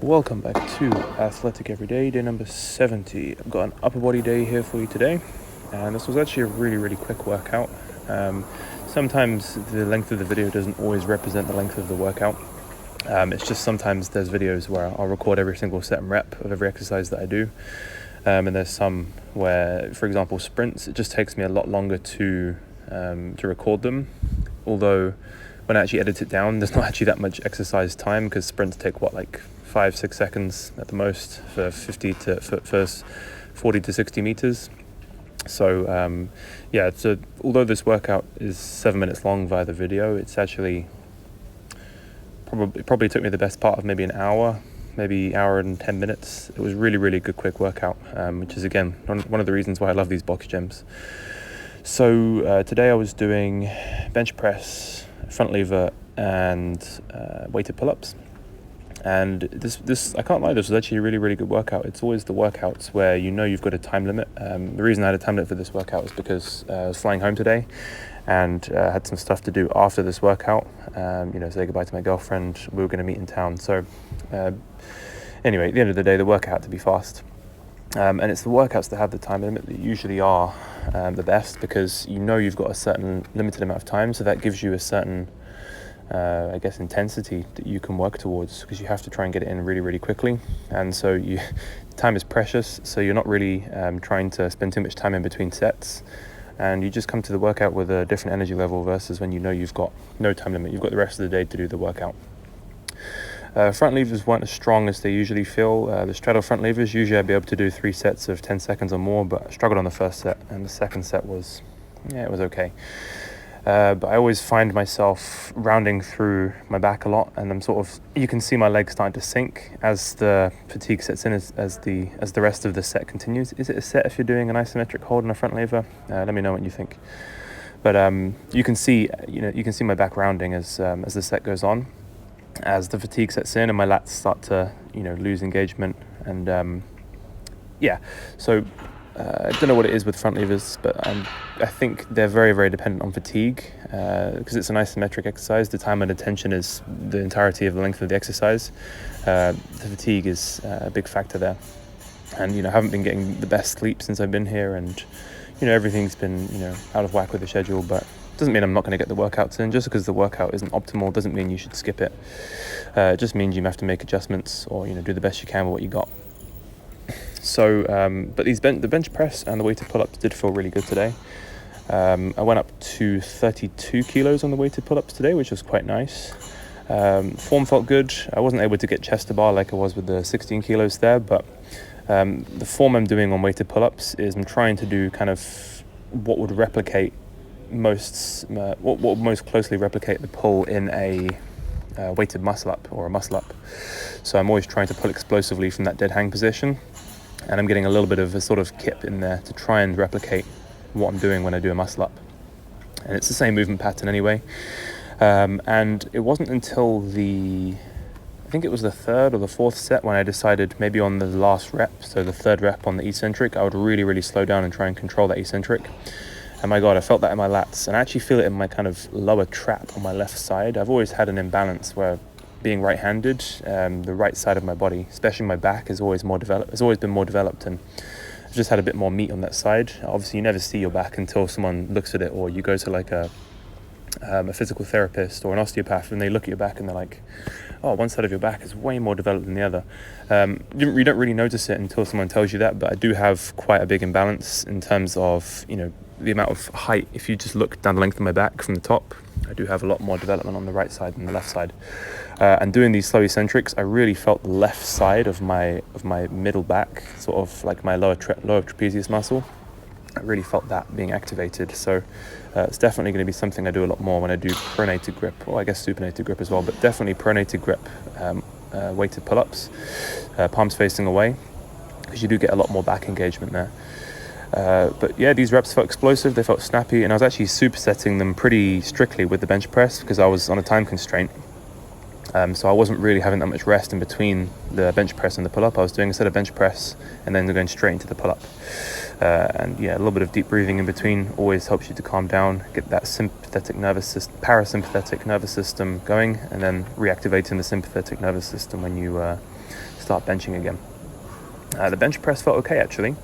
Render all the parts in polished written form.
Welcome back to Athletic Everyday, day number 70. I've got an upper body day here for you today, and this was actually a really quick workout. Sometimes the length of the video doesn't always represent the length of the workout. It's just sometimes there's videos where I'll record every single set and rep of every exercise that I do, and there's some where, for example, sprints, it just takes me a lot longer to record them, although when I actually edit it down, there's not actually that much exercise time because sprints take 5-6 seconds at the most for 40 to 60 meters. So although this workout is 7 minutes long via the video, it's actually probably took me the best part of maybe an hour, maybe hour and 10 minutes. It was really good quick workout, which is again one of the reasons why I love these box gyms. So today I was doing bench press, front lever, and weighted pull-ups. And this I can't lie, this was actually a really good workout. It's always the workouts where you know you've got a time limit. The reason I had a time limit for this workout was because I was flying home today and had some stuff to do after this workout. Say goodbye to my girlfriend. We were going to meet in town. So anyway, at the end of the day, the workout had to be fast. And it's the workouts that have the time limit that usually are the best, because you know you've got a certain limited amount of time, so that gives you a certain intensity that you can work towards, because you have to try and get it in really quickly. And so time is precious, so you're not really trying to spend too much time in between sets, and you just come to the workout with a different energy level versus when you know you've got no time limit, you've got the rest of the day to do the workout. Front levers weren't as strong as they usually feel. The straddle front levers, usually I'd be able to do 3 sets of 10 seconds or more, but I struggled on the first set, and the second set was okay. But I always find myself rounding through my back a lot, and you can see my legs starting to sink as the fatigue sets in, as the rest of the set continues. Is it a set if you're doing an isometric hold on a front lever? Let me know what you think. But you can see my back rounding as the set goes on, as the fatigue sets in and my lats start to lose engagement. And so I don't know what it is with front levers, but I think they're very dependent on fatigue, because it's an isometric exercise. The time under tension is the entirety of the length of the exercise. The fatigue is a big factor there, and I haven't been getting the best sleep since I've been here, and everything's been out of whack with the schedule. But doesn't mean I'm not going to get the workouts in. Just because the workout isn't optimal doesn't mean you should skip it. It just means you have to make adjustments, or do the best you can with what you got. So, but the bench press and the weighted pull-ups did feel really good today. I went up to 32 kilos on the weighted pull-ups today, which was quite nice. Form felt good. I wasn't able to get chest to bar like I was with the 16 kilos there, but the form I'm doing on weighted pull-ups is I'm trying to do kind of what would most closely replicate the pull in a weighted muscle up or a muscle up. So I'm always trying to pull explosively from that dead hang position, and I'm getting a little bit of a sort of kip in there to try and replicate what I'm doing when I do a muscle up. And it's the same movement pattern anyway. And it wasn't until I think it was the third or the fourth set when I decided maybe on the last rep, so the third rep on the eccentric, I would really slow down and try and control that eccentric. And my God, I felt that in my lats, and I actually feel it in my kind of lower trap on my left side. I've always had an imbalance where, being right-handed, the right side of my body, especially my back, has always been more developed, and I've just had a bit more meat on that side. Obviously, you never see your back until someone looks at it, or you go to like a physical therapist or an osteopath, and they look at your back and they're like, oh, one side of your back is way more developed than the other. You don't really notice it until someone tells you that, but I do have quite a big imbalance in terms of the amount of height. If you just look down the length of my back from the top, I do have a lot more development on the right side than the left side. And doing these slow eccentrics, I really felt the left side of my middle back, sort of like my lower trapezius muscle. I really felt that being activated. So it's definitely going to be something I do a lot more when I do pronated grip, or I guess supinated grip as well, but definitely pronated grip weighted pull-ups, palms facing away, because you do get a lot more back engagement there. But yeah, these reps felt explosive, they felt snappy, and I was actually supersetting them pretty strictly with the bench press because I was on a time constraint. So I wasn't really having that much rest in between the bench press and the pull-up. I was doing a set of bench press and then going straight into the pull-up. And yeah, a little bit of deep breathing in between always helps you to calm down, get that parasympathetic nervous system going, and then reactivating the sympathetic nervous system when you start benching again. The bench press felt okay actually.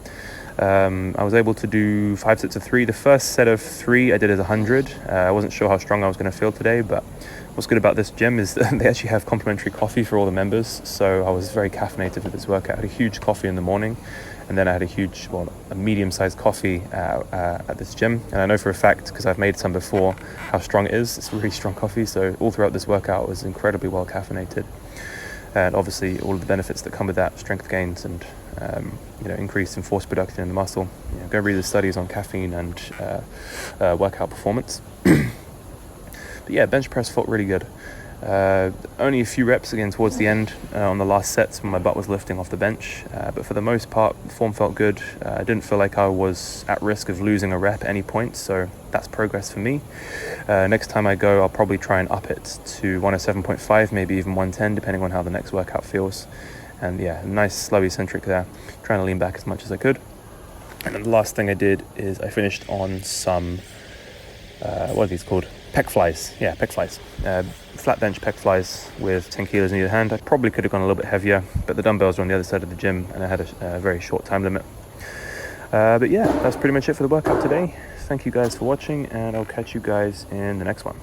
I was able to do 5 sets of 3. The first set of 3 I did as 100. I wasn't sure how strong I was going to feel today, but what's good about this gym is that they actually have complimentary coffee for all the members, so I was very caffeinated with this workout. I had a huge coffee in the morning, and then I had a medium-sized coffee at this gym. And I know for a fact, because I've made some before, how strong it is. It's really strong coffee, so all throughout this workout I was incredibly well caffeinated. And obviously all of the benefits that come with that, strength gains and increase in force production in the muscle. Go read the studies on caffeine and workout performance. But yeah, bench press felt really good. Only a few reps again towards the end on the last sets when my butt was lifting off the bench, but for the most part the form felt good. I didn't feel like I was at risk of losing a rep at any point, so that's progress for me. Next time I go, I'll probably try and up it to 107.5, maybe even 110, depending on how the next workout feels. And yeah, nice slow eccentric there, trying to lean back as much as I could. And then the last thing I did is I finished on some what are these called? Pec flies. Yeah, pec flies. Flat bench pec flies with 10 kilos in either hand. I probably could have gone a little bit heavier, but the dumbbells were on the other side of the gym and I had a very short time limit. But yeah, that's pretty much it for the workout today. Thank you guys for watching, and I'll catch you guys in the next one.